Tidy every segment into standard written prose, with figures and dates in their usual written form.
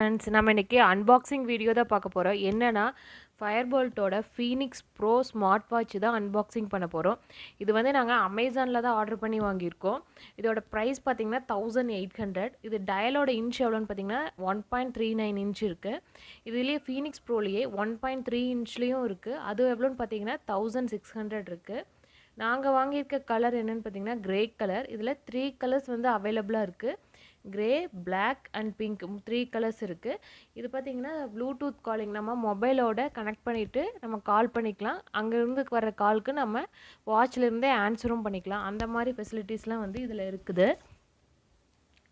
Friends, நம்ம இன்னைக்கு unboxing video தான் பார்க்க போகிறோம். என்னன்னா ஃபயர்போல்ட்டோட ஃபீனிக்ஸ் ப்ரோ ஸ்மார்ட் வாட்ச் தான் அன்பாக்சிங் பண்ண போகிறோம். இது வந்து நாங்கள் அமேசானில் தான் ஆர்டர் பண்ணி வாங்கியிருக்கோம். இதோட ப்ரைஸ் பார்த்தீங்கன்னா 1800. இது டயலோட இன்ச் எவ்வளோன்னு பார்த்தீங்கன்னா 1.39 இன்ச் இருக்குது. இதுலேயே ஃபீனிக்ஸ் ப்ரோலேயே 1.3 இன்ச்லேயும் இருக்குது. அது எவ்வளோன்னு பார்த்தீங்கன்னா 1600 இருக்குது. நாங்கள் வாங்கியிருக்க கலர் என்னென்னு பார்த்தீங்கன்னா கிரே கலர். இதில் 3 கலர்ஸ் வந்து அவைலபிளாக இருக்குது. Grey, black and pink 3 colours இருக்குது. இது பார்த்தீங்கன்னா ப்ளூடூத் காலிங், நம்ம மொபைலோட கனெக்ட் பண்ணிவிட்டு நம்ம கால் பண்ணிக்கலாம். அங்கேருந்து வர காலுக்கு நம்ம வாட்ச்லேருந்தே ஆன்சரும் பண்ணிக்கலாம். அந்த மாதிரி ஃபெசிலிட்டிஸ்லாம் வந்து இதில் இருக்குது.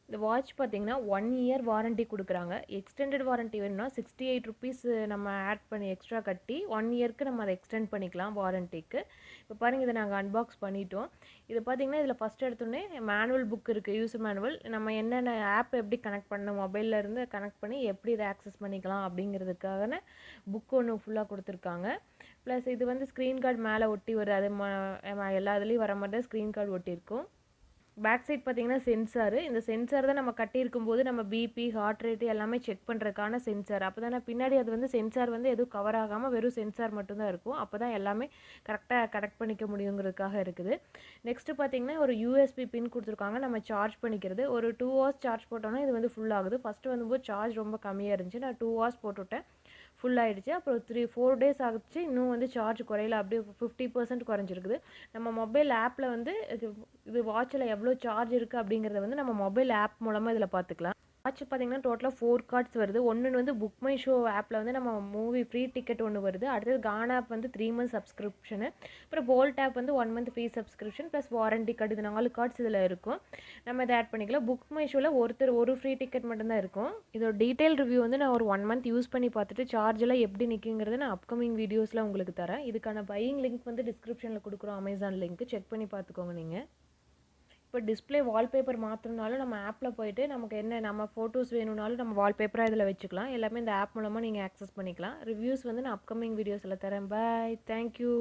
இந்த வாட்ச் பார்த்தீங்கன்னா 1 இயர் வாரண்ட்டி கொடுக்குறாங்க. எக்ஸ்டெண்டட் வாரண்ட்டி வேணும்னா 68 ருபீஸ் நம்ம ஆட் பண்ணி எக்ஸ்ட்ரா கட்டி 1 இயர்க்கு நம்ம அதை எக்ஸ்டெண்ட் பண்ணிக்கலாம் வாரண்ட்டிக்கு. இப்போ பாருங்கள், இதை நாங்கள் அன்பாக்ஸ் பண்ணிட்டோம். இது பார்த்தீங்கன்னா இதில் ஃபஸ்ட் எடுத்தோடனே மேனுவல் புக் இருக்குது, யூசர் மேனுவல். நம்ம என்னென்ன ஆப் எப்படி கனெக்ட் பண்ணணும், மொபைலில் இருந்து கனெக்ட் பண்ணி எப்படி இதை ஆக்சஸ் பண்ணிக்கலாம் அப்படிங்கிறதுக்கான புக் ஒன்று ஃபுல்லாக கொடுத்துருக்காங்க. ப்ளஸ் இது வந்து ஸ்க்ரீன் கார்டு மேலே ஒட்டி வரும். அது எல்லா இதுலேயும் வர மாதிரி தான் ஸ்க்ரீன் கார்டு ஒட்டியிருக்கும். பேக் சைட் பார்த்தீங்கன்னா சென்சார். இந்த சென்சார் தான் நம்ம கட்டியிருக்கும் போது நம்ம பிபி, ஹார்ட் ரேட்டு எல்லாமே செக் பண்ணுறதுக்கான சென்சார். அப்போ தான் பின்னாடி அது வந்து சென்சார் வந்து எதுவும் கவர் ஆகாமல் வெறும் சென்சார் மட்டும்தான் இருக்கும். அப்போ தான் எல்லாமே கரெக்டாக கனெக்ட் பண்ணிக்க முடியுங்கிறதுக்காக இருக்குது. நெக்ஸ்ட்டு பார்த்தீங்கன்னா ஒரு யூஎஸ்பி பின் கொடுத்துருக்காங்க, நம்ம சார்ஜ் பண்ணிக்கிறது. ஒரு 2 hours சார்ஜ் போட்டோன்னா இது வந்து ஃபுல் ஆகுது. ஃபஸ்ட்டு வந்தும்போது சார்ஜ் ரொம்ப கம்மியாக இருந்துச்சு. நான் 2 hours போட்டுவிட்டேன், ஃபுல் ஆகிடுச்சு. அப்புறம் 4 days ஆகிடுச்சு, இன்னும் வந்து சார்ஜ் குறையில, அப்படியே 50% குறைஞ்சிருக்குது. நம்ம மொபைல் ஆப்பில் வந்து இது வாட்சில் எவ்வளோ சார்ஜ் இருக்குது அப்படிங்கிறத வந்து நம்ம மொபைல் ஆப் மூலமாக இதில் பார்த்துக்கலாம். வாட்ச் பார்த்தீங்கன்னா டோட்டலாக 4 கார்ட்ஸ் வருது. ஒன்று வந்து புக் மை ஷோ ஆப்பில் வந்து நம்ம மூவி ஃப்ரீ டிக்கெட் ஒன்று வருது. அடுத்தது கான் ஆப் வந்து 3 months சப்ஸ்கிரிப்ஷனு. அப்புறம் போல்ட் ஆப் வந்து 1 month free subscription plus warranty card. இது 4 கார்ட்ஸ் இதில் இருக்கும். நம்ம இதை ஆட் பண்ணிக்கலாம். புக் மை ஷோவில் ஒரு ஃப்ரீ டிக்கெட் மட்டும்தான் இருக்கும். இதோட டீட்டெயில் ரிவ்யூ வந்து நான் ஒரு 1 month யூஸ் பண்ணி பார்த்துட்டு சார்ஜெல்லாம் எப்படி நிற்குங்கிறது நான் அப்கமிங் வீடியோஸில் உங்களுக்கு தரேன். இதுக்கான பையிங் லிங்க் வந்து டிஸ்கிரிப்ஷனில் கொடுக்குறோம், அமேசான் லிங்க். செக் பண்ணி பார்த்துக்கோங்க நீங்கள். இப்போ டிஸ்பிளே வால்பேப்பர் மாற்றணுனாலும் நம்ம ஆப்பில் போய்ட்டு நமக்கு என்ன நம்ம ஃபோட்டோஸ் வேணும்னாலும் நம்ம வால்பேப்பராக இதில் வச்சுக்கலாம். எல்லாமே இந்த ஆப் மூலமாக நீங்கள் ஆக்சஸ் பண்ணிக்கலாம். ரிவ்யூஸ் வந்து நான் அப்கமிங் வீடியோஸில் தரேன். பாய், தேங்க்யூ.